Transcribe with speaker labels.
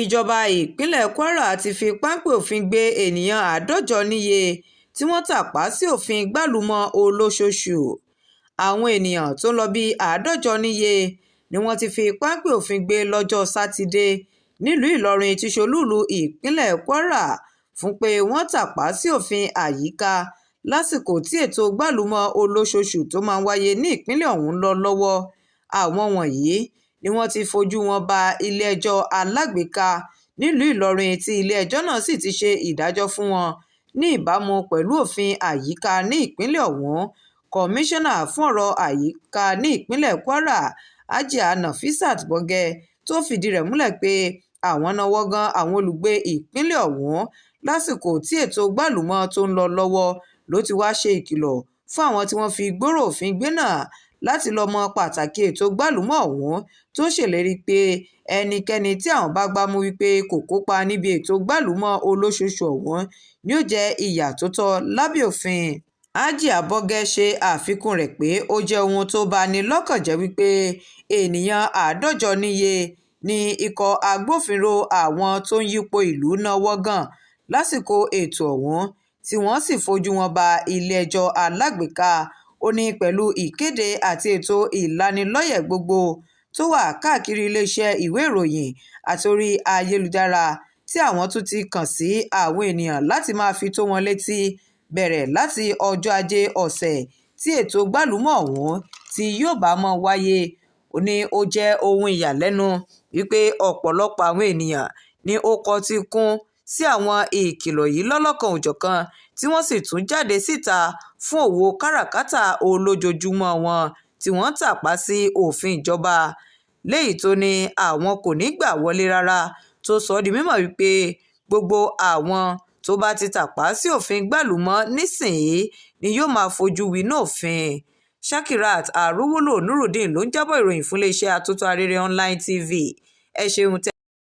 Speaker 1: ìjọba ìpínlẹ̀ Kwara ti fi páńpẹ́ òfin gbé ènìyàn 150 níye tí wọ́n tàpá sí òfin gbálùmọ̀ olóṣooṣù. Àwọn ènìyàn tó ń lọ bíi 150 níye ni wọ́n ti fi páńpẹ́ òfin gbé lọ́jọ́ Sátidé nílùú Ìlọrin tí ṣe olú-ìlú ìpínlẹ̀ Kwara fún pé wọ́n tàpá sí òfin àyíká lásìkò tí ètò gbálùmọ̀ olóṣooṣù tó máa ń wáyé ní ìpínlẹ̀ ọ̀hún lọ lọ́wọ́. Àwọn wọ̀nyí ni wọ́n ti fojú wọn ba ilé-ẹjọ́ alágbèéká nílùú Ìlọrin tí ilé-ẹjọ́ náà sì ti ṣe ìdájọ́ fún wọn ní ìbámu pẹ̀lú òfin àyíká ní ìpínlẹ̀ ọ̀hún. Kọmíṣánná fún ọ̀rọ̀ àyíká ní ìpínlẹ̀ Kwara, Hajiya Nafisat Bọ́gẹ́, tó fìdí rẹ̀ múlẹ̀ pé àwọn náwó gan àwọn olùgbé ìpínlẹ̀ ọ̀hún lásìkò tí ètò gbálùmọ̀ tó ń lọ lọ́wọ́ ló ti wá ṣe ìkìlọ̀ fún àwọn tí wọ́n fi gbòòrò òfin gbé náà láti lọ mọ pàtàkì ètò gbálùmọ̀ ọ̀hún, tó ṣèlérí pé ẹnikẹ́ni tí àwọn bá gbámú wípé kò kópa níbi ètò gbálùmọ̀ olóṣooṣù ọ̀hún ni yóò jẹ ìyà tó tọ́ lábẹ́ òfin. Hajiya Bọ́gẹ́ ṣe àfikún rẹ̀ pé ó jẹ́ ohun tó bani lọ́kàn jẹ́ wípé ènìyàn 150 níye ni ikọ̀ agbófinró àwọn tó ń yípo ìlú náwó gan lásìkò ètò ọ̀hún tí wọ́n sì fojú wọn ba ilé-ẹjọ́ alágbèéká. Ó ní pẹ̀lú ìkéde àti ètò ìlanilọ́yẹ̀ gbogbo tó wà káàkiri iléeṣẹ́ ìwé ìròyìn àti orí ayélujára tí àwọn tún ti kàn sí àwọn ènìyàn láti máa fi tó wọn létí bẹ̀rẹ̀ láti ọjọ́ Ajé ọ̀sẹ̀ tí ètò gbálùmọ̀ ọ̀hún tí yóò bá mọ́ wáyé. Ó ní ó jẹ́ ohun ìyàlẹ́nu wípé ọ̀pọ̀lọpọ̀ àwọn ènìyàn ní ó kọtí kún sí àwọn ìkìlọ̀ yìí lọ́lọ́kan-ò-jọ̀kan tí wọ́n sì tún jáde síta fún òwò káràkátà olójoojúmọ́ wọn tí wọ́n tàpá sí òfin ìjọba léyìí tó ní àwọn kò ní gbà wọlé rárá, tó sọ di mímọ̀ wípé gbogbo àwọn tó bá ti tàpá sí òfin gbálùmọ̀ nísìnyí ni yóò máa fojú winá òfin. Shakirat Arówólò Nurudeen ló ń jábọ̀ ìròyìn fún iléeṣẹ́ atótó arére online TV. Ẹ ṣeun.